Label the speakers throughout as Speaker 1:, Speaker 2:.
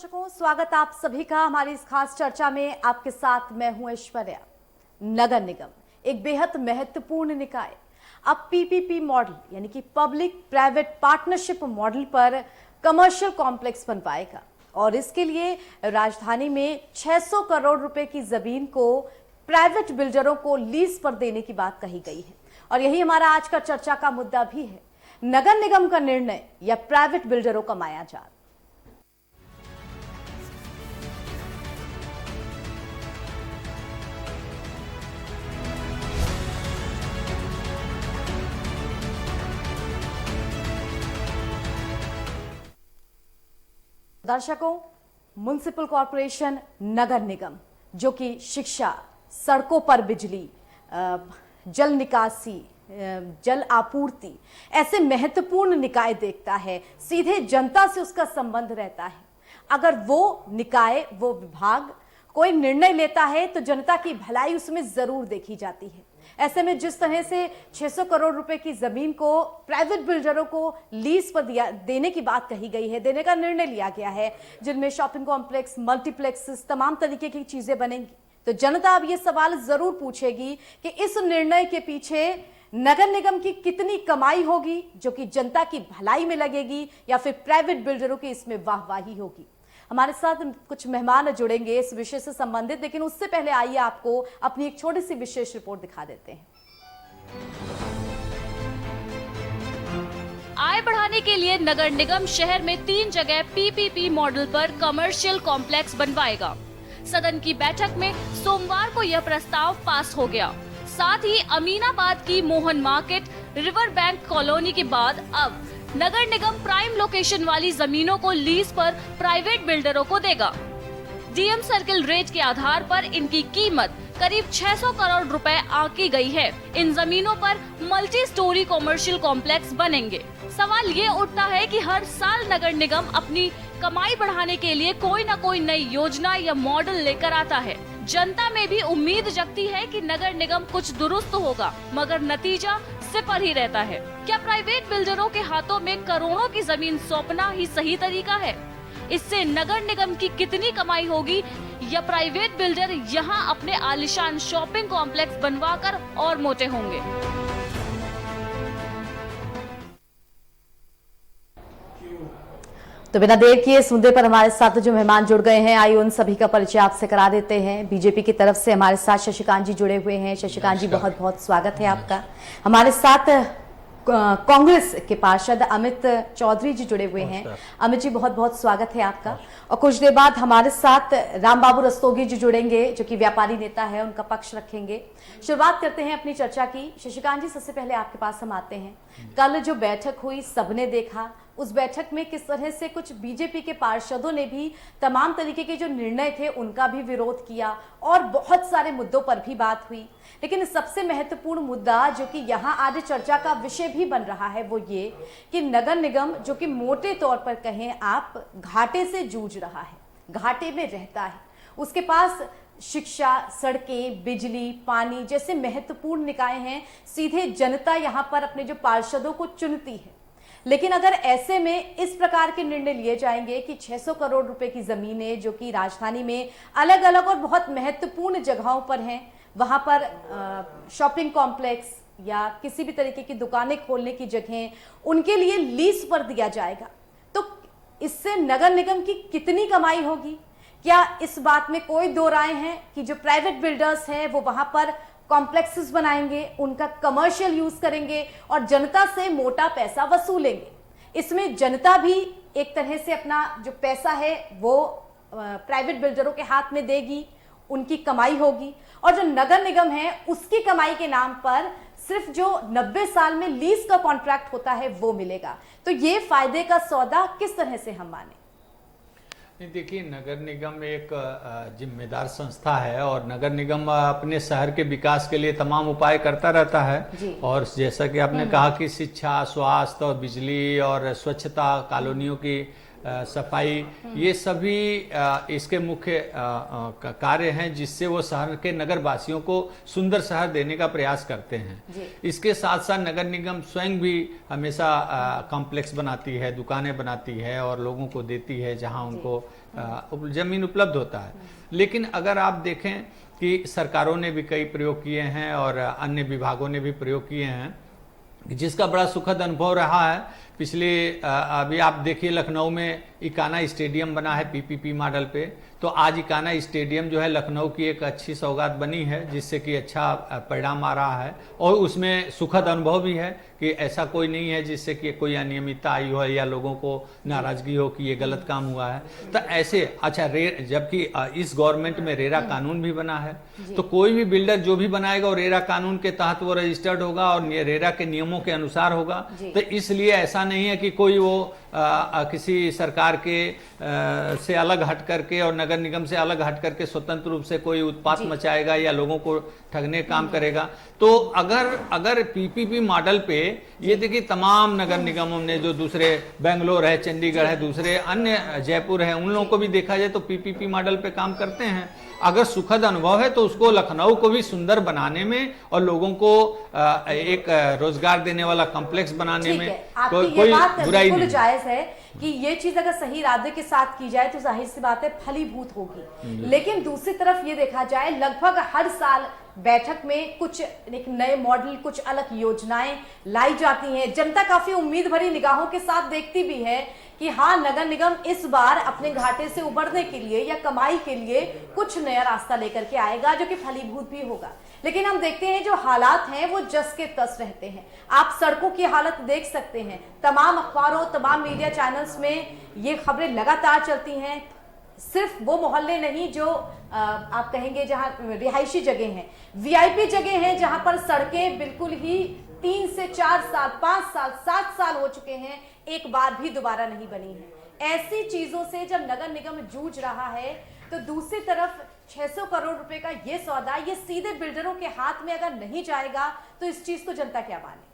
Speaker 1: दर्शकों, स्वागत आप सभी का हमारी इस खास चर्चा में। आपके साथ मैं हूं ऐश्वर्या। नगर निगम एक बेहद महत्वपूर्ण निकाय अब पीपीपी मॉडल यानी कि पब्लिक प्राइवेट पार्टनरशिप मॉडल पर कमर्शियल कॉम्प्लेक्स बन पाएगा और इसके लिए राजधानी में 600 करोड़ रुपए की जमीन को प्राइवेट बिल्डरों को लीज पर देने की बात कही गई है। और यही हमारा आज का चर्चा का मुद्दा भी है, नगर निगम का निर्णय या प्राइवेट बिल्डरों का मायाजाल। दर्शकों, म्युनिसिपल कॉरपोरेशन नगर निगम जो कि शिक्षा, सड़कों पर बिजली, जल निकासी, जल आपूर्ति ऐसे महत्वपूर्ण निकाय देखता है, सीधे जनता से उसका संबंध रहता है। अगर वो निकाय, वो विभाग कोई निर्णय लेता है तो जनता की भलाई उसमें जरूर देखी जाती है। ऐसे में जिस तरह से 600 करोड़ रुपए की जमीन को प्राइवेट बिल्डरों को लीज पर देने की बात कही गई है, देने का निर्णय लिया गया है, जिनमें शॉपिंग कॉम्प्लेक्स, मल्टीप्लेक्सेस, तमाम तरीके की चीजें बनेंगी, तो जनता अब ये सवाल जरूर पूछेगी कि इस निर्णय के पीछे नगर निगम की कितनी कमाई होगी जो कि जनता की भलाई में लगेगी या फिर प्राइवेट बिल्डरों की इसमें वाहवाही होगी। हमारे साथ कुछ मेहमान जुड़ेंगे इस विषय से संबंधित, लेकिन उससे पहले आइए आपको अपनी एक छोटी सी विशेष रिपोर्ट दिखा देते हैं।
Speaker 2: आय बढ़ाने के लिए नगर निगम शहर में 3 जगह पीपीपी मॉडल पर कमर्शियल कॉम्प्लेक्स बनवाएगा। सदन की बैठक में सोमवार को यह प्रस्ताव पास हो गया। साथ ही अमीनाबाद की Mohan market, river bank colony के बाद अब नगर निगम प्राइम लोकेशन वाली जमीनों को लीज पर प्राइवेट बिल्डरों को देगा। डीएम सर्किल रेट के आधार पर इनकी कीमत करीब 600 करोड़ रुपए आंकी गई है। इन जमीनों पर मल्टी स्टोरी कॉमर्शियल कॉम्प्लेक्स बनेंगे। सवाल ये उठता है कि हर साल नगर निगम अपनी कमाई बढ़ाने के लिए कोई न कोई नई योजना या मॉडल लेकर आता है। जनता में भी उम्मीद जगती है कि नगर निगम कुछ दुरुस्त होगा, मगर नतीजा सिफर ही रहता है। क्या प्राइवेट बिल्डरों के हाथों में करोड़ों की जमीन सौंपना ही सही तरीका है? इससे नगर निगम की कितनी कमाई होगी या प्राइवेट बिल्डर यहां अपने आलीशान शॉपिंग कॉम्प्लेक्स बनवाकर और मोटे होंगे?
Speaker 1: तो बिना देर किए इस मुद्दे पर हमारे साथ जो मेहमान जुड़ गए हैं, आइए उन सभी का परिचय आपसे करा देते हैं। बीजेपी की तरफ से हमारे साथ शशिकांत जी जुड़े हुए हैं। शशिकांत जी, बहुत बहुत स्वागत है आपका। हमारे साथ कांग्रेस के पार्षद अमित चौधरी जी जुड़े हुए हैं। अमित जी, बहुत बहुत स्वागत है आपका। और कुछ देर बाद हमारे साथ रामबाबू रस्तोगी जी जुड़ेंगे, जो कि व्यापारी नेता है, उनका पक्ष रखेंगे। शुरुआत करते हैं अपनी चर्चा की। शशिकांत जी, सबसे पहले आपके पास हम आते हैं। कल जो बैठक हुई सबने देखा, उस बैठक में किस तरह से कुछ बीजेपी के पार्षदों ने भी तमाम तरीके के जो निर्णय थे उनका भी विरोध किया और बहुत सारे मुद्दों पर भी बात हुई। लेकिन सबसे महत्वपूर्ण मुद्दा जो कि यहाँ आज चर्चा का विषय भी बन रहा है वो ये कि नगर निगम, जो कि मोटे तौर पर कहें आप, घाटे से जूझ रहा है, घाटे में रहता है। उसके पास शिक्षा, सड़कें, बिजली, पानी जैसे महत्वपूर्ण निकाय हैं। सीधे जनता यहाँ पर अपने जो पार्षदों को चुनती है। लेकिन अगर ऐसे में इस प्रकार के निर्णय लिए जाएंगे कि 600 करोड़ रुपए की जमीनें जो कि राजधानी में अलग अलग और बहुत महत्वपूर्ण जगहों पर हैं, वहां पर शॉपिंग कॉम्प्लेक्स या किसी भी तरीके की दुकानें खोलने की जगह उनके लिए लीज पर दिया जाएगा, तो इससे नगर निगम की कितनी कमाई होगी? क्या इस बात में कोई दो राय है कि जो प्राइवेट बिल्डर्स हैं वो वहां पर कॉम्प्लेक्सेस बनाएंगे, उनका कमर्शियल यूज करेंगे और जनता से मोटा पैसा वसूलेंगे? इसमें जनता भी एक तरह से अपना जो पैसा है वो प्राइवेट बिल्डरों के हाथ में देगी, उनकी कमाई होगी, और जो नगर निगम है उसकी कमाई के नाम पर सिर्फ जो 90 साल में लीज का कॉन्ट्रैक्ट होता है वो मिलेगा। तो ये फायदे का सौदा किस तरह से हम माने?
Speaker 3: देखिए, नगर निगम एक जिम्मेदार संस्था है और नगर निगम अपने शहर के विकास के लिए तमाम उपाय करता रहता है। और जैसा कि आपने कहा कि शिक्षा, स्वास्थ्य और बिजली और स्वच्छता, कॉलोनियों की सफाई, ये सभी इसके मुख्य कार्य हैं जिससे वो शहर के नगर वासियों को सुंदर शहर देने का प्रयास करते हैं। इसके साथ साथ नगर निगम स्वयं भी हमेशा कॉम्प्लेक्स बनाती है, दुकानें बनाती है और लोगों को देती है जहां उनको जमीन उपलब्ध होता है। लेकिन अगर आप देखें कि सरकारों ने भी कई प्रयोग किए हैं और अन्य विभागों ने भी प्रयोग किए हैं, जिसका बड़ा सुखद अनुभव रहा है। पिछले अभी आप देखिए लखनऊ में इकाना स्टेडियम बना है पीपीपी मॉडल पे, तो आज इकाना स्टेडियम जो है लखनऊ की एक अच्छी सौगात बनी है जिससे कि अच्छा परिणाम आ रहा है और उसमें सुखद अनुभव भी है कि ऐसा कोई नहीं है जिससे कि कोई अनियमितता आई हो या लोगों को नाराजगी हो कि ये गलत काम हुआ है। तो ऐसे अच्छा जबकि इस गवर्नमेंट में रेरा कानून भी बना है, तो कोई भी बिल्डर जो भी बनाएगा वो रेरा कानून के तहत वो रजिस्टर्ड होगा और रेरा के नियमों के अनुसार होगा। तो इसलिए ऐसा नहीं है कि कोई वो किसी सरकार के से अलग हट करके और नगर निगम से अलग हट करके स्वतंत्र रूप से कोई उत्पात मचाएगा या लोगों को ठगने काम करेगा। तो अगर पीपीपी मॉडल पे ये देखिए तमाम नगर निगमों ने जो दूसरे बेंगलोर है, चंडीगढ़ है, दूसरे अन्य जयपुर है, उन लोगों को भी देखा जाए तो पीपीपी मॉडल पे काम करते हैं। अगर सुखद अनुभव है तो उसको लखनऊ को भी सुंदर बनाने में और लोगों को एक रोजगार देने वाला कॉम्प्लेक्स बनाने में कोई बुराई नहीं।
Speaker 1: जायज है कि ये चीज अगर सही इरादे के साथ की जाए तो जाहिर सी बात है फलीभूत होगी। लेकिन दूसरी तरफ ये देखा जाए लगभग हर साल बैठक में कुछ एक नए मॉडल, कुछ अलग योजनाएं लाई जाती हैं। जनता काफी उम्मीद भरी निगाहों के साथ देखती भी है कि हाँ, नगर निगम इस बार अपने घाटे से उबरने के लिए या कमाई के लिए कुछ नया रास्ता लेकर के आएगा जो कि फलीभूत भी होगा। लेकिन हम देखते हैं जो हालात हैं वो जस के तस रहते हैं। आप सड़कों की हालत देख सकते हैं, तमाम अखबारों, तमाम मीडिया चैनल्स में ये खबरें लगातार चलती हैं। सिर्फ वो मोहल्ले नहीं जो आप कहेंगे जहां रिहायशी जगह हैं, वीआईपी जगह हैं, जहां पर सड़कें बिल्कुल ही 3 से 4 साल, 5 साल, 7 साल हो चुके हैं, एक बार भी दोबारा नहीं बनी है। ऐसी चीजों से जब नगर निगम जूझ रहा है तो दूसरी तरफ 600 करोड़ रुपए का ये सौदा ये सीधे बिल्डरों के हाथ में अगर नहीं जाएगा तो इस चीज को जनता क्या माने?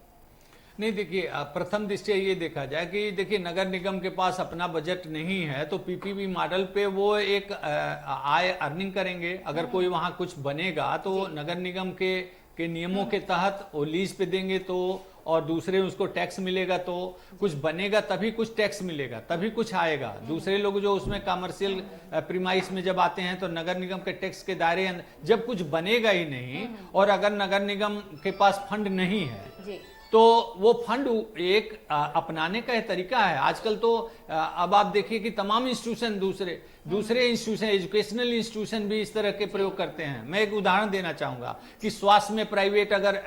Speaker 3: नहीं, देखिए प्रथम दृष्टया ये देखा जाए कि देखिए नगर निगम के पास अपना बजट नहीं है तो पीपीपी मॉडल पे वो एक आय अर्निंग करेंगे। अगर कोई वहां कुछ बनेगा तो नगर निगम के नियमों के तहत वो लीज पे देंगे तो, और दूसरे उसको टैक्स मिलेगा, तो कुछ बनेगा तभी कुछ टैक्स मिलेगा, तभी कुछ आएगा। दूसरे लोग जो उसमें कमर्शियल प्रीमाइस में जब आते हैं तो नगर निगम के टैक्स के दायरे जब कुछ बनेगा ही नहीं और अगर नगर निगम के पास फंड नहीं है तो वो फंड एक अपनाने का तरीका है। आजकल तो अब आप देखिए कि तमाम इंस्टीट्यूशन दूसरे इंस्टीट्यूशन, एजुकेशनल इंस्टीट्यूशन भी इस तरह के प्रयोग करते हैं। मैं एक उदाहरण देना चाहूंगा कि स्वास्थ्य में प्राइवेट अगर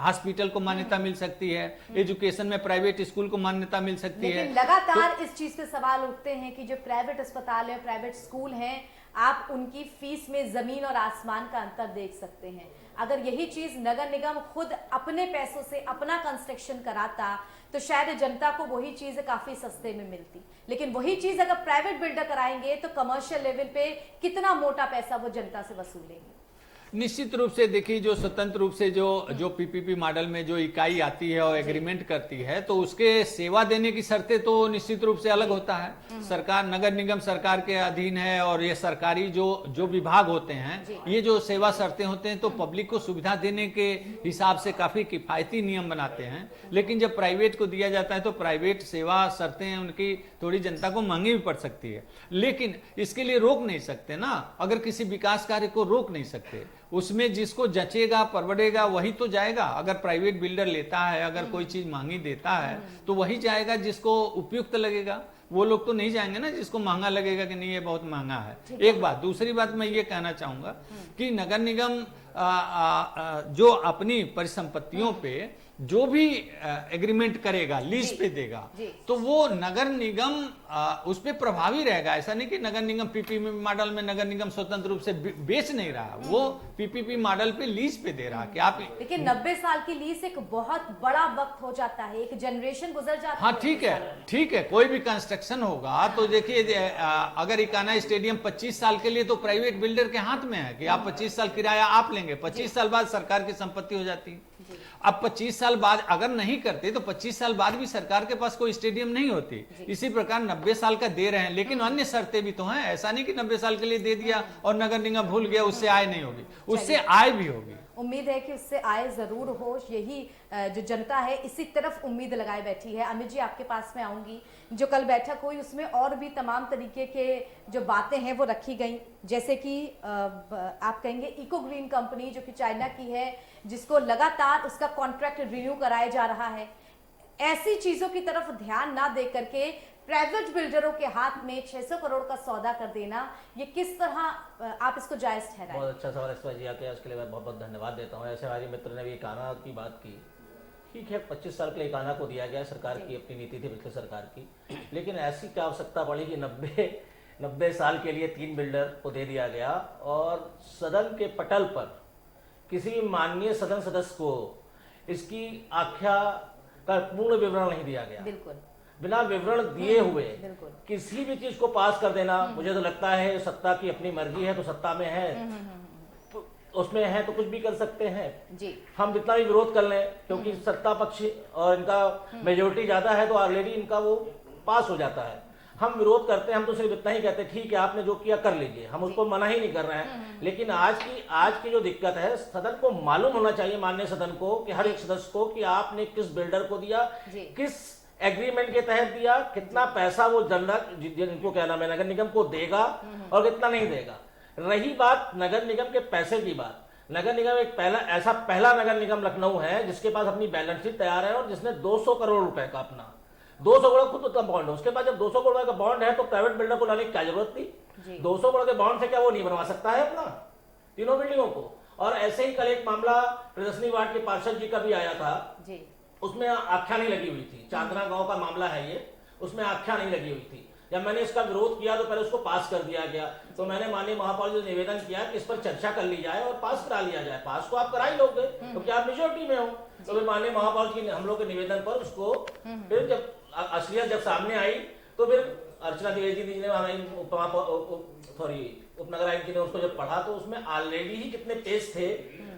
Speaker 3: हॉस्पिटल को मान्यता मिल सकती है, एजुकेशन में प्राइवेट स्कूल को मान्यता मिल सकती है।
Speaker 1: लगातार इस चीज पे सवाल उठते हैं कि जो प्राइवेट अस्पताल है, प्राइवेट स्कूल हैं, आप उनकी फीस में जमीन और आसमान का अंतर देख सकते हैं। अगर यही चीज नगर निगम खुद अपने पैसों से अपना कंस्ट्रक्शन कराता तो शायद जनता को वही चीज काफी सस्ते में मिलती। लेकिन वही चीज अगर प्राइवेट बिल्डर कराएंगे तो कमर्शियल लेवल पे कितना मोटा पैसा वो जनता से वसूलेंगे।
Speaker 3: निश्चित रूप से देखिए जो स्वतंत्र रूप से जो पीपीपी मॉडल में जो इकाई आती है और एग्रीमेंट करती है तो उसके सेवा देने की शर्तें तो निश्चित रूप से अलग होता है। सरकार, नगर निगम सरकार के अधीन है और ये सरकारी जो विभाग होते हैं, ये जो सेवा शर्तें होते हैं तो पब्लिक को सुविधा देने के हिसाब से काफी किफायती नियम बनाते हैं। लेकिन जब प्राइवेट को दिया जाता है तो प्राइवेट सेवा शर्तें उनकी थोड़ी जनता को महंगी भी पड़ सकती है। लेकिन इसके लिए रोक नहीं सकते ना, अगर किसी विकास कार्य को रोक नहीं सकते, उसमें जिसको जचेगा परवड़ेगा वही तो जाएगा। अगर प्राइवेट बिल्डर लेता है, अगर कोई चीज महंगी देता है तो वही जाएगा जिसको उपयुक्त लगेगा। वो लोग तो नहीं जाएंगे ना जिसको महंगा लगेगा कि नहीं ये बहुत महंगा है। एक बात। दूसरी बात मैं ये कहना चाहूंगा कि नगर निगम जो अपनी परिसंपत्तियों पे जो भी एग्रीमेंट करेगा, लीज पे देगा, तो वो नगर निगम उस पे प्रभावी रहेगा। ऐसा नहीं कि नगर निगम पीपीपी मॉडल में नगर निगम स्वतंत्र रूप से बेच नहीं रहा, वो पीपीपी मॉडल पे लीज पे दे रहा कि आप।
Speaker 1: देखिए 90 साल की लीज एक बहुत बड़ा वक्त हो जाता है, एक जनरेशन गुजर जाता है।
Speaker 3: हाँ ठीक है, कोई भी कंस्ट्रक्शन कंस्ट्रक्शन होगा तो देखिए अगर इकाना स्टेडियम 25 साल के लिए तो प्राइवेट बिल्डर के हाथ में है कि आप 25 साल किराया आप लेंगे, 25 साल बाद सरकार की संपत्ति हो जाती है। अब 25 साल बाद अगर नहीं करते तो 25 साल बाद भी सरकार के पास कोई स्टेडियम नहीं होती। इसी प्रकार 90 साल का दे रहे हैं, लेकिन अन्य शर्तें भी तो हैं। ऐसा नहीं कि 90 साल के लिए दे दिया और नगर निगम भूल गया, उससे आय नहीं होगी, उससे आय भी होगी।
Speaker 1: उम्मीद है कि उससे आय जरूर हो, यही जो जनता है इसी तरफ उम्मीद लगाए बैठी है। अमित जी, आपके पास में आऊंगी। जो कल बैठक हुई उसमें और भी तमाम तरीके के जो बातें हैं वो रखी गई, जैसे कि आप कहेंगे इको ग्रीन कंपनी जो कि चाइना की है, जिसको लगातार उसका कॉन्ट्रैक्ट रिन्यू कराया जा रहा है। ऐसी चीजों की तरफ ध्यान ना दे करके प्राइवेट बिल्डरों के हाथ में 600 करोड़ का सौदा कर देना, ये किस तरह आप इसको जायज ठहराएं?
Speaker 4: बहुत अच्छा सवाल इस जी आपके, उसके लिए मैं बहुत बहुत धन्यवाद देता हूँ। ऐसे हमारे मित्र ने भी इकाना की बात की, ठीक है 25 साल के लिए इकाना को दिया गया, सरकार की अपनी नीति थी पिछले सरकार की, लेकिन ऐसी क्या आवश्यकता पड़ी कि 90 साल के लिए 3 बिल्डर को दे दिया गया और सदन के पटल पर किसी भी माननीय सदन सदस्य को इसकी आख्या का पूर्ण विवरण नहीं दिया गया।
Speaker 1: बिल्कुल,
Speaker 4: बिना विवरण दिए हुए किसी भी चीज को पास कर देना, मुझे तो लगता है सत्ता की अपनी मर्जी है, तो सत्ता में है तो उसमें है तो कुछ भी कर सकते हैं
Speaker 1: जी।
Speaker 4: हम जितना भी विरोध कर लें, क्योंकि सत्ता पक्ष और इनका मेजोरिटी ज्यादा है तो ऑलरेडी इनका वो पास हो जाता है। हम विरोध करते हैं, हम तो सिर्फ इतना ही कहते हैं ठीक है आपने जो किया कर लीजिए, हम उसको मना ही नहीं कर रहे हैं। लेकिन आज की जो दिक्कत है, सदन को मालूम होना चाहिए, माननीय सदन को, कि हर एक सदस्य को, कि आपने किस बिल्डर को दिया, किस एग्रीमेंट के तहत दिया, कितना पैसा वो जिनको क्या नाम है नगर निगम को देगा और कितना नहीं देगा। रही बात नगर निगम के पैसे की बात, नगर निगम एक पहला नगर निगम लखनऊ है जिसके पास अपनी बैलेंस शीट तैयार है और जिसने 200 करोड़ रुपए का अपना 200 करोड़ खुद का बॉन्ड है। उसके बाद जब 200 करोड़ का बॉन्ड है तो प्राइवेट बिल्डर को लाने की क्या जरूरत थी? 200 करोड़ के बॉन्ड से क्या वो नहीं बनवा सकता है अपना तीनों बिल्डिंगों को? और ऐसे ही कल एक मामला प्रदर्शनी वार्ड के पार्षद जी का भी आया था जी। उसमें आख्या नहीं लगी हुई थी, चांदना गांव का मामला है ये, उसमें आख्या नहीं लगी हुई थी। जब मैंने इसका विरोध किया तो पहले उसको पास कर दिया गया, तो मैंने माननीय महापौर जी से निवेदन किया कि इस पर चर्चा कर ली जाए और पास करा लिया जाए। पास को आप करा ही लोगे क्योंकि आप मेजोरिटी में हो। तो फिर माननीय महापौर जी ने हम लोग के निवेदन पर उसको फिर जब असलियत जब सामने आई तो फिर अर्चना द्विवेदी जी ने उपनगर आयुक्त जी ने उसको जब पढ़ा तो उसमें ऑलरेडी ही कितने पेज थे,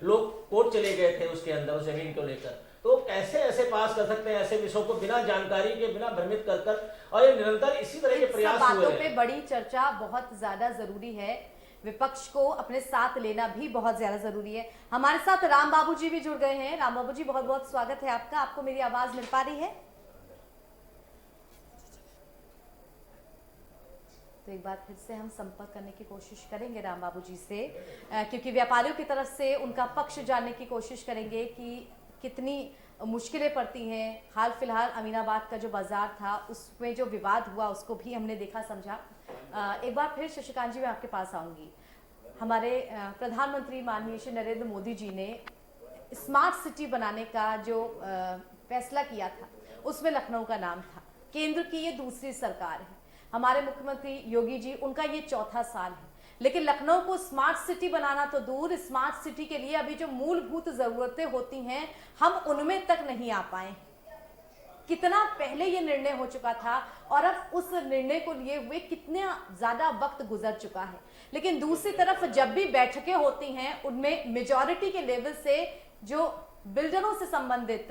Speaker 4: लोग कोर्ट चले गए थे उसके अंदर उस जमीन को लेकर। तो कैसे ऐसे पास कर सकते हैं ऐसे विषयों को बिना जानकारी के, बिना भ्रमित कर और ये निरंतर इसी तरह के प्रयास हुए
Speaker 1: बातों पे बड़ी चर्चा बहुत ज्यादा जरूरी है, विपक्ष को अपने साथ लेना भी बहुत ज्यादा जरूरी है। हमारे साथ राम बाबू जी भी जुड़ गए हैं। राम बाबू जी, बहुत बहुत स्वागत है आपका। आपको मेरी आवाज मिल पा रही है? तो एक बार फिर से हम संपर्क करने की कोशिश करेंगे राम बाबू जी से, क्योंकि व्यापारियों की तरफ से उनका पक्ष जानने की कोशिश करेंगे कि कितनी मुश्किलें पड़ती हैं। हाल फिलहाल अमीनाबाद का जो बाजार था उसमें जो विवाद हुआ उसको भी हमने देखा समझा। एक बार फिर शशिकांत जी मैं आपके पास आऊँगी। हमारे प्रधानमंत्री माननीय श्री नरेंद्र मोदी जी ने स्मार्ट सिटी बनाने का जो फैसला किया था उसमें लखनऊ का नाम था। केंद्र की ये दूसरी सरकार है, हमारे मुख्यमंत्री योगी जी, उनका ये चौथा साल है, लेकिन लखनऊ को स्मार्ट सिटी बनाना तो दूर, स्मार्ट सिटी के लिए अभी जो मूलभूत जरूरतें होती हैं हम उनमें तक नहीं आ पाए। कितना पहले ये निर्णय हो चुका था और अब उस निर्णय को लिए हुए कितना ज्यादा वक्त गुजर चुका है। लेकिन दूसरी तरफ जब भी बैठकें होती हैं उनमें मेजॉरिटी के लेवल से जो बिल्डरों से संबंधित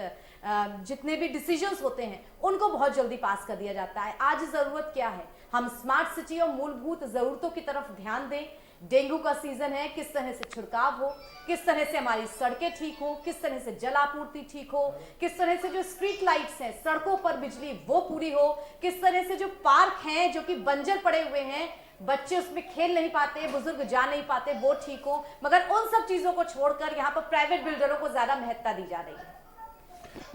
Speaker 1: जितने भी डिसीजंस होते हैं उनको बहुत जल्दी पास कर दिया जाता है। आज जरूरत क्या है? हम स्मार्ट सिटी और मूलभूत जरूरतों की तरफ ध्यान दें। डेंगू का सीजन है, किस तरह से छिड़काव हो, किस तरह से हमारी सड़कें ठीक हो, किस तरह से जल आपूर्ति ठीक हो, किस तरह से जो स्ट्रीट लाइट्स हैं, सड़कों पर बिजली वो पूरी हो, किस तरह से जो पार्क हैं जो कि बंजर पड़े हुए हैं, बच्चे उसमें खेल नहीं पाते, बुजुर्ग जा नहीं पाते, वो ठीक हो। मगर उन सब चीजों को छोड़कर यहाँ पर प्राइवेट बिल्डरों को ज्यादा महत्ता दी जा रही है।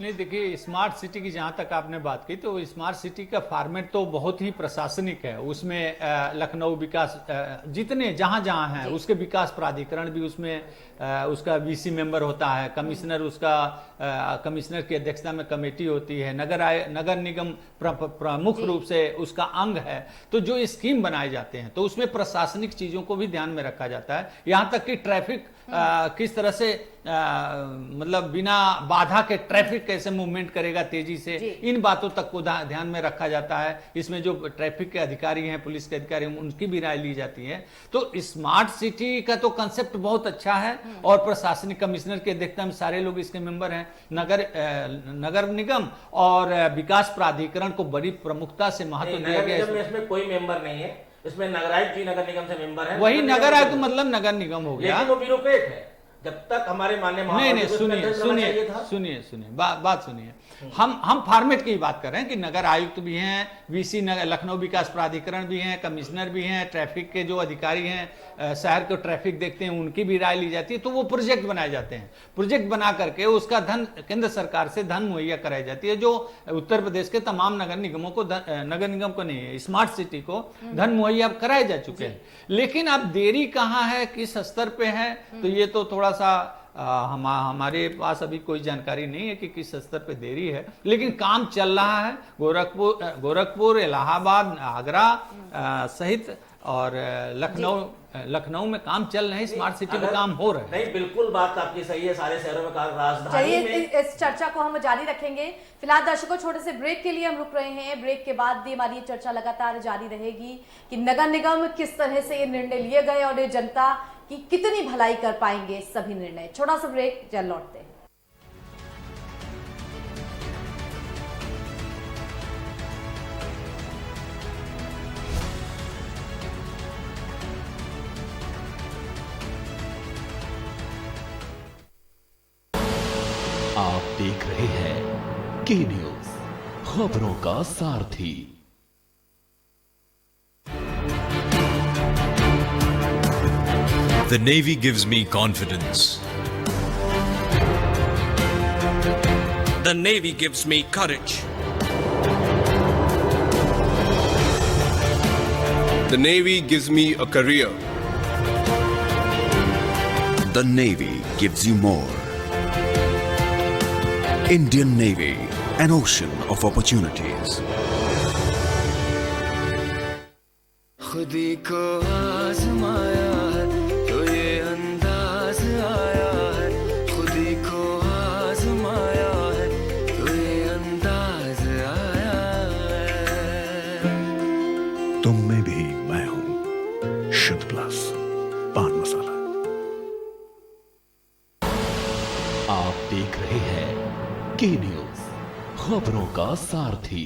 Speaker 3: नहीं, देखिए स्मार्ट सिटी की जहां तक आपने बात की तो स्मार्ट सिटी का फॉर्मेट तो बहुत ही प्रशासनिक है। उसमें लखनऊ विकास जितने जहां जहां हैं उसके विकास प्राधिकरण भी उसमें उसका वीसी मेंबर होता है, कमिश्नर उसका कमिश्नर की अध्यक्षता में कमेटी होती है, नगर निगम प्रमुख रूप से उसका अंग है। तो जो स्कीम बनाए जाते हैं तो उसमें प्रशासनिक चीजों को भी ध्यान में रखा जाता है। यहाँ तक कि ट्रैफिक किस तरह से मतलब बिना बाधा के ट्रैफिक कैसे मूवमेंट करेगा तेजी से, इन बातों तक को ध्यान में रखा जाता है। इसमें जो ट्रैफिक के अधिकारी हैं, पुलिस के अधिकारी हैं, उनकी भी राय ली जाती है। तो स्मार्ट सिटी का तो कंसेप्ट बहुत अच्छा है और प्रशासनिक कमिश्नर के अध्यक्षता में सारे लोग इसके मेंबर हैं। नगर निगम और विकास प्राधिकरण को बड़ी प्रमुखता से महत्व दिया गया।
Speaker 4: इसमें कोई मेंबर नहीं है, इसमें नगर आयुक्त जी नगर निगम से मेंबर है।
Speaker 3: वही नगर आयुक्त मतलब नगर निगम हो गया,
Speaker 4: लेकिन वो ब्यूरोक्रेट है। जब तक हमारे माननीय
Speaker 3: नहीं सुनिए बात सुनिए। हम फॉर्मेट की बात कर रहे हैं कि नगर आयुक्त भी हैं, वीसी लखनऊ विकास प्राधिकरण भी हैं, कमिश्नर भी हैं, ट्रैफिक के जो अधिकारी हैं शहर को ट्रैफिक देखते हैं, उनकी भी राय ली जाती है। तो वो प्रोजेक्ट बनाए जाते हैं, प्रोजेक्ट बना करके उसका धन केंद्र सरकार से धन मुहैया कराई जाती है, जो उत्तर प्रदेश के तमाम नगर निगमों को, नगर निगम को नहीं है, स्मार्ट सिटी को धन मुहैया कराए जा चुके हैं। लेकिन अब देरी कहाँ है, किस स्तर पे है, तो ये तो थोड़ा सा हमारे पास अभी कोई जानकारी नहीं है कि किस स्तर पे देरी है। लेकिन काम चल रहा है। गोरखपुर, इलाहाबाद, आगरा सहित और लखनऊ में काम चल रहे हैं, स्मार्ट सिटी में काम हो रहे हैं।
Speaker 4: नहीं, बिल्कुल बात आपकी सही है, सारे शहरों में राजधानी
Speaker 1: चलिए
Speaker 4: में।
Speaker 1: इस चर्चा को हम जारी रखेंगे। फिलहाल दर्शकों, छोटे से ब्रेक के लिए हम रुक रहे हैं। ब्रेक के बाद भी हमारी ये चर्चा लगातार जारी रहेगी कि नगर निगम किस तरह से ये निर्णय लिए गए और ये जनता की कितनी भलाई कर पाएंगे सभी निर्णय। छोटा सा ब्रेक, जल्द लौटते हैं।
Speaker 5: आप देख रहे हैं के न्यूज, खबरों का सारथी।
Speaker 6: The Navy gives me confidence.
Speaker 7: The Navy gives me courage.
Speaker 8: The Navy gives me a career.
Speaker 9: The Navy gives you more. Indian Navy, an ocean of opportunities.
Speaker 10: खुदी को आजमाया है तो ये अंदाज आया है, खुदी को आजमाया है तो ये अंदाज आया है।
Speaker 9: तुम में भी मैं हूं, शुद्ध प्लस पान मसाला।
Speaker 5: आप देख रहे हैं के न्यूज, खबरों का सारथी।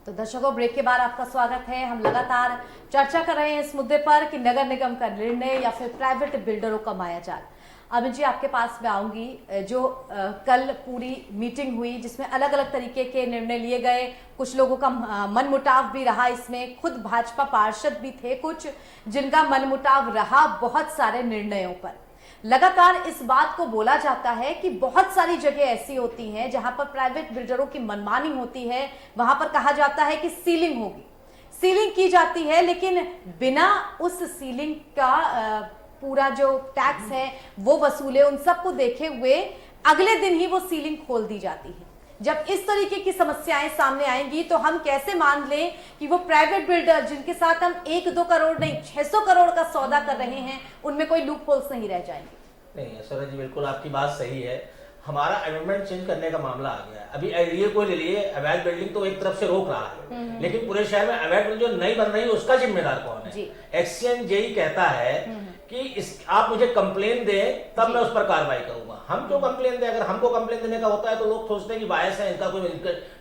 Speaker 1: तो दर्शकों, ब्रेक के बाद आपका स्वागत है। हम लगातार चर्चा कर रहे हैं इस मुद्दे पर कि नगर निगम का निर्णय या फिर प्राइवेट बिल्डरों का मायाजाल। अमित जी, आपके पास में आऊंगी। जो कल पूरी मीटिंग हुई जिसमें अलग अलग तरीके के निर्णय लिए गए, कुछ लोगों का मनमुटाव भी रहा, इसमें खुद भाजपा पार्षद भी थे कुछ जिनका मनमुटाव रहा बहुत सारे निर्णयों पर। लगातार इस बात को बोला जाता है कि बहुत सारी जगह ऐसी होती हैं जहां पर प्राइवेट बिल्डरों की मनमानी होती है, वहां पर कहा जाता है कि सीलिंग होगी, सीलिंग की जाती है, लेकिन बिना उस सीलिंग का पूरा जो टैक्स है वो वसूले, उन सबको देखे हुए अगले दिन ही वो सीलिंग खोल दी जाती है। जब इस तरीके की समस्याएं सामने आएंगी तो हम कैसे मान लें कि वो प्राइवेट बिल्डर जिनके साथ हम 1-2 करोड़ नहीं 600 करोड़ का सौदा कर रहे हैं, उनमें कोई लूप होल्स नहीं रह जाएंगे?
Speaker 4: नहीं ऐश्वर्या जी, बिल्कुल आपकी बात सही है। हमारा अमेंडमेंट चेंज करने का मामला आ गया है। अभी एलडीए को ले लिए, अवैध बिल्डिंग तो एक तरफ से रोक रहा है, लेकिन पूरे शहर में अवैध बिल्डिंग जो नई बन रही है उसका जिम्मेदार कौन है? एक्सचेंज जेई कहता है कि आप मुझे कंप्लेन दें तब मैं उस पर कार्रवाई करूंगा। हम क्यों कंप्लेन दें? अगर हमको कंप्लेन देने का होता है तो लोग सोचते हैं कि बायस है, इनका कोई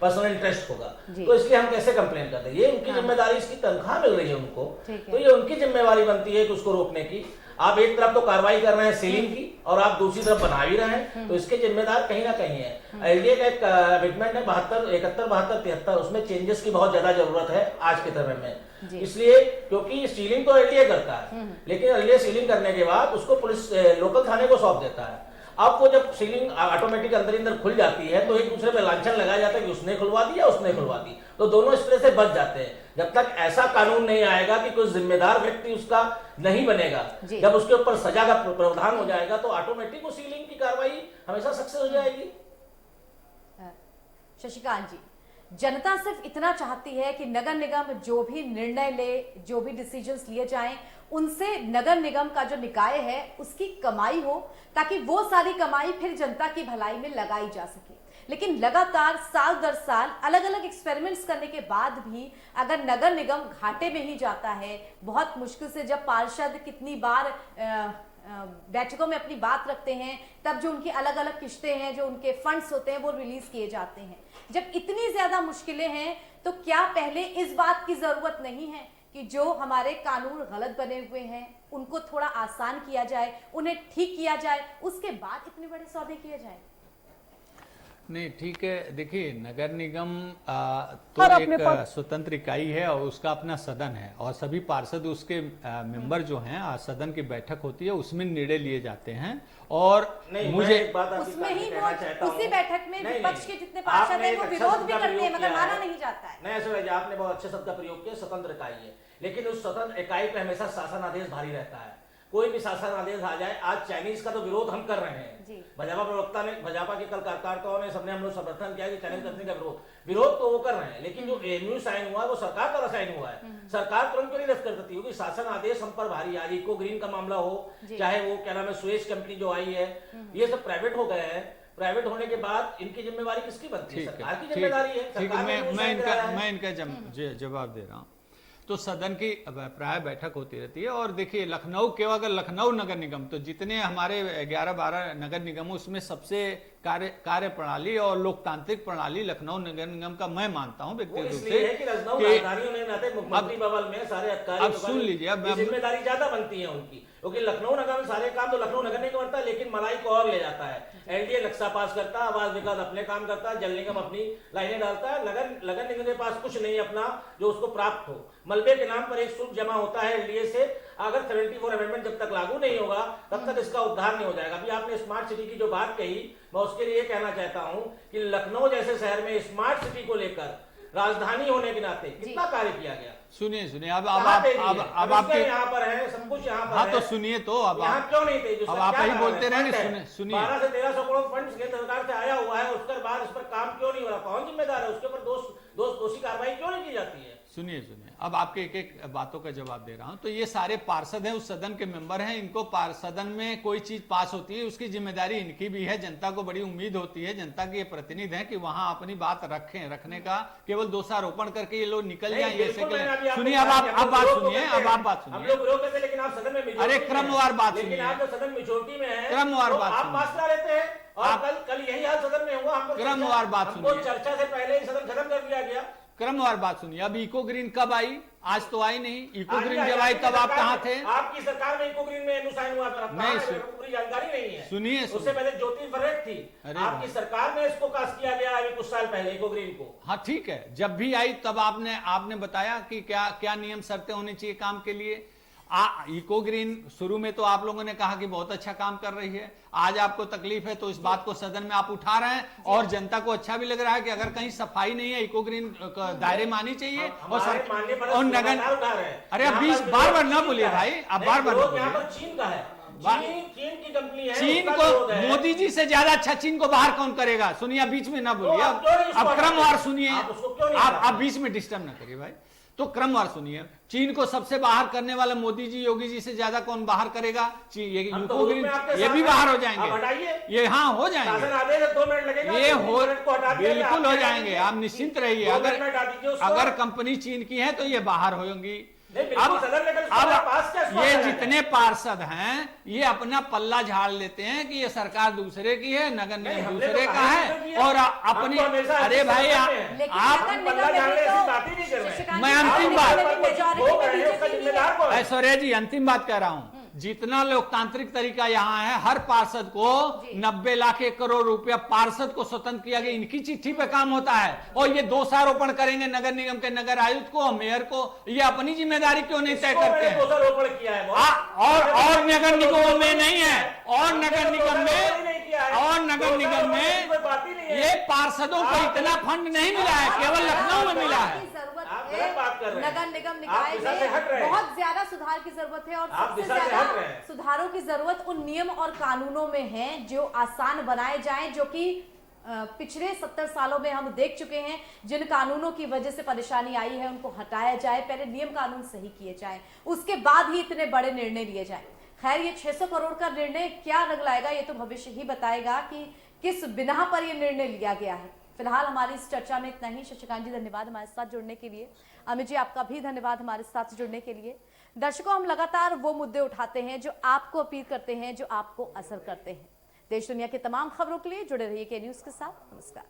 Speaker 4: पर्सनल इंटरेस्ट होगा, तो इसलिए हम कैसे कंप्लेन करते हैं? ये उनकी जिम्मेदारी, इसकी तनख्वाह मिल रही है उनको, तो ये उनकी जिम्मेवारी बनती है कि उसको रोकने की। आप एक तरफ तो कार्रवाई कर रहे हैं सीलिंग की और आप दूसरी तरफ बना भी रहे हैं, तो इसके जिम्मेदार कहीं ना कहीं है। एलडीए का एक अमेंडमेंट है 71, 71, 73, उसमें चेंजेस की बहुत ज्यादा जरूरत है आज के समय में। इसलिए क्योंकि सीलिंग तो एलडीए करता है, लेकिन एलडीए सीलिंग करने के बाद उसको पुलिस लोकल थाने को सौंप देता है। अब वो जब सीलिंग ऑटोमेटिक अंदर अंदर खुल जाती है तो एक दूसरे पे लांछन लगाया जाता है कि उसने खुलवा दी या उसने खुलवा दी, तो दोनों इस तरह से बच जाते हैं। जब तक ऐसा कानून नहीं आएगा कि कोई जिम्मेदार व्यक्ति उसका नहीं बनेगा, जब उसके ऊपर सजा का प्रावधान हो जाएगा तो ऑटोमेटिक वो सीलिंग की कार्रवाई हमेशा सक्सेस हो जाएगी।
Speaker 1: शशिकांत जी, जनता सिर्फ इतना चाहती है कि नगर निगम जो भी निर्णय ले, जो भी डिसीजंस लिए जाएं, उनसे नगर निगम का जो निकाय है उसकी कमाई हो, ताकि वो सारी कमाई फिर जनता की भलाई में लगाई जा सके। लेकिन लगातार साल दर साल अलग अलग एक्सपेरिमेंट्स करने के बाद भी अगर नगर निगम घाटे में ही जाता है, बहुत मुश्किल से जब पार्षद कितनी बार बैठकों में अपनी बात रखते हैं, तब जो उनकी अलग अलग किश्तें हैं, जो उनके फंड्स होते हैं वो रिलीज किए जाते हैं। जब इतनी ज्यादा मुश्किलें हैं तो क्या पहले इस बात की जरूरत नहीं है कि जो हमारे कानून गलत बने हुए हैं उनको थोड़ा आसान किया जाए, उन्हें ठीक किया जाए, उसके बाद इतने बड़े सौदे किए जाए?
Speaker 3: नहीं, ठीक है। देखिए, नगर निगम तो एक स्वतंत्र इकाई है और उसका अपना सदन है और सभी पार्षद उसके मेंबर जो हैं, सदन की बैठक होती है उसमें निर्णय लिए जाते हैं। और मुझे
Speaker 1: उसमें ही उसी बैठक में विपक्ष के जितने पार्षद हैं वो विरोध भी करते हैं मगर माना नहीं जाता है।
Speaker 4: नहीं, ऐसा आपने बहुत अच्छे शब्द का प्रयोग किया, स्वतंत्र इकाई है, लेकिन उस स्वतंत्र इकाई पे हमेशा शासन आदेश भारी रहता है। कोई भी शासन आदेश आ जाए, आज चाइनीज का तो विरोध हम कर रहे हैं, भाजपा प्रवक्ता ने, भाजपा के कल कार्यकर्ताओं ने, सबने हम लोग समर्थन किया कि चाइनीज कंपनी का विरोध तो वो कर रहे हैं, लेकिन जो एएमयू साइन हुआ है वो सरकार द्वारा साइन हुआ है। सरकार तुरंत क्यों नहीं रद्द कर देती? क्योंकि शासन आदेश हम पर भारी। आज इको ग्रीन का मामला हो, चाहे वो क्या नाम है सुएज कंपनी जो आई है, ये सब प्राइवेट हो गए हैं। प्राइवेट होने के बाद इनकी जिम्मेवारी किसकी बनती है? सरकार की जिम्मेदारी है।
Speaker 3: मैं इनका जवाब दे रहा हूँ। तो सदन की प्राय बैठक होती रहती है और देखिए, लखनऊ केवल अगर लखनऊ नगर निगम, तो जितने हमारे 11-12 नगर निगम उसमें सबसे कार्य प्रणाली और लोकतांत्रिक प्रणाली लखनऊ नगर निगम का मैं मानता हूं व्यक्तिगत रूप से।
Speaker 4: मुख्यमंत्री भवन में सारे अधिकारी,
Speaker 3: अब सुन लीजिए,
Speaker 4: जिम्मेदारी ज्यादा बनती है उनकी, क्योंकि लखनऊ नगर में सारे काम तो लखनऊ नगर नहीं करता, लेकिन मलाई को और ले जाता है। एलडीए नक्शा पास करता है, आवास विकास अपने काम करता है, जल निगम अपनी लाइनें डालता है, नगर निगम के पास कुछ नहीं अपना जो उसको प्राप्त हो। मलबे के नाम पर एक शुल्क जमा होता है एलडीए से, अगर 74 अमेंडमेंट जब तक लागू नहीं होगा तब तक इसका उद्धार नहीं हो जाएगा। अभी आपने स्मार्ट सिटी की जो बात कही, मैं उसके लिए कहना चाहता हूं कि लखनऊ जैसे शहर में स्मार्ट सिटी को लेकर राजधानी होने के नाते कितना कार्य किया गया।
Speaker 3: सुनिए अब आपके
Speaker 4: यहाँ पर है, सब कुछ यहाँ पर
Speaker 3: है, तो सुनिए, तो अब
Speaker 4: यहाँ क्यों नहीं थे?
Speaker 3: अब आप ही बोलते रहे। सुनिए,
Speaker 4: 12 से 1300 करोड़ फंड केंद्र सरकार से आया हुआ है, उसके बाद इस पर काम क्यों नहीं हो रहा? कौन जिम्मेदार है? उसके ऊपर दोषी कार्रवाई क्यों नहीं की जाती है?
Speaker 3: सुनिए, अब आपके एक एक बातों का जवाब दे रहा हूं। तो ये सारे पार्षद हैं, उस सदन के मेंबर हैं, इनको सदन में कोई चीज पास होती है उसकी जिम्मेदारी इनकी भी है। जनता को बड़ी उम्मीद होती है, जनता के प्रतिनिधि हैं कि वहां अपनी बात रखने का केवल दोषारोपण करके ये लोग निकल जाए। सुनिए, अब बात सुनिए, अब आप बात सुनिए।
Speaker 4: लेकिन आप सदन में,
Speaker 3: अरे क्रमवार बात सुनिए,
Speaker 4: आप सदन मेजोरिटी में है,
Speaker 3: क्रमवार बात
Speaker 4: आप पास करा लेते हैं और कल यही हाल सदन में हुआ।
Speaker 3: क्रमवार बात सुनिए,
Speaker 4: चर्चा से पहले ही सदन खत्म कर दिया गया।
Speaker 3: क्रमवार बात सुनिए। अब इको ग्रीन कब आई? आज तो आई नहीं। इको ग्रीन जब आई तब आप कहाँ थे?
Speaker 4: आपकी सरकार में इको ग्रीन में साइन हुआ था, नहीं, पूरी जानकारी नहीं है।
Speaker 3: सुनिए,
Speaker 4: उससे पहले ज्योति फरेट थी, आपकी सरकार में इसको पास किया गया अभी कुछ साल पहले इको ग्रीन को।
Speaker 3: हाँ, ठीक है, जब भी आई तब आपने बताया कि क्या नियम शर्तें होनी चाहिए काम के लिए। इको ग्रीन शुरू में तो आप लोगों ने कहा कि बहुत अच्छा काम कर रही है, आज आपको तकलीफ है तो इस बात को सदन में आप उठा रहे हैं और जनता को अच्छा भी लग रहा है कि अगर कहीं सफाई नहीं है, इको ग्रीन दायरे मानी चाहिए। और नगर, अरे अब बार ना बोलिए भाई, आप बार
Speaker 4: चीन का है, चीन की कंपनी है,
Speaker 3: चीन को मोदी जी से ज्यादा अच्छा चीन को बाहर कौन करेगा? सुनिए, बीच में ना बोलिए, अब क्रमवार सुनिए, आप बीच में डिस्टर्ब ना करिए भाई। तो क्रमवार सुनिए, चीन को सबसे बाहर करने वाला मोदी जी, योगी जी से ज्यादा कौन बाहर करेगा? ये भी बाहर हो जाएंगे, ये हाँ हो जाएंगे, ये बिल्कुल हो जाएंगे, आप निश्चिंत रहिए। अगर कंपनी चीन की है तो ये बाहर होंगी। अब ये जितने पार्षद हैं ये अपना पल्ला झाड़ लेते हैं कि ये सरकार दूसरे की है, नगर निगम दूसरे का है और अपनी, अरे भाई आप, मैं अंतिम बात, ऐश्वर्या जी अंतिम बात कह रहा हूं, जितना लोकतांत्रिक तरीका यहाँ है, हर पार्षद को 90 लाख 1 करोड़ रुपया पार्षद को स्वतंत्र किया गया, इनकी चिट्ठी पे काम होता है और ये दोषारोपण करेंगे नगर निगम के नगर आयुक्त को, मेयर को, ये अपनी जिम्मेदारी क्यों नहीं तय करते हैं?
Speaker 4: दोषारोपण किया है
Speaker 3: और नगर निगमों में नहीं है, और नगर निगम में
Speaker 4: है।
Speaker 3: और नगर निगम में
Speaker 4: कोई बात ही नहीं है।
Speaker 3: ये पार्षदों को इतना फंड नहीं मिला है, केवल लखनऊ में मिला है।
Speaker 4: आप गलत बात कर रहे हैं।
Speaker 1: नगर निगम
Speaker 4: आप
Speaker 1: निकाय
Speaker 4: दिशा से हट रहे
Speaker 1: में
Speaker 4: हैं।
Speaker 1: बहुत ज्यादा सुधार की जरूरत है और
Speaker 4: आप
Speaker 1: सबसे
Speaker 4: दिशा से
Speaker 1: ज्यादा
Speaker 4: हट रहे हैं।
Speaker 1: सुधारों की जरूरत उन नियम और कानूनों में है जो आसान बनाए जाएं, जो कि पिछले 70 सालों में हम देख चुके हैं। जिन कानूनों की वजह से परेशानी आई है उनको हटाया जाए, पहले नियम कानून सही किए जाएं, उसके बाद ही इतने बड़े निर्णय लिए जाएं। खैर, ये 600 करोड़ का निर्णय क्या रंग लाएगा ये तो भविष्य ही बताएगा कि किस बिना पर ये निर्णय लिया गया है। फिलहाल हमारी इस चर्चा में इतना ही। शशिकांत जी, धन्यवाद हमारे साथ जुड़ने के लिए। अमित जी, आपका भी धन्यवाद हमारे साथ जुड़ने के लिए। दर्शकों, हम लगातार वो मुद्दे उठाते हैं जो आपको अपील करते हैं, जो आपको असर करते हैं। देश दुनिया की तमाम खबरों के लिए जुड़े रहिए के न्यूज के साथ। नमस्कार।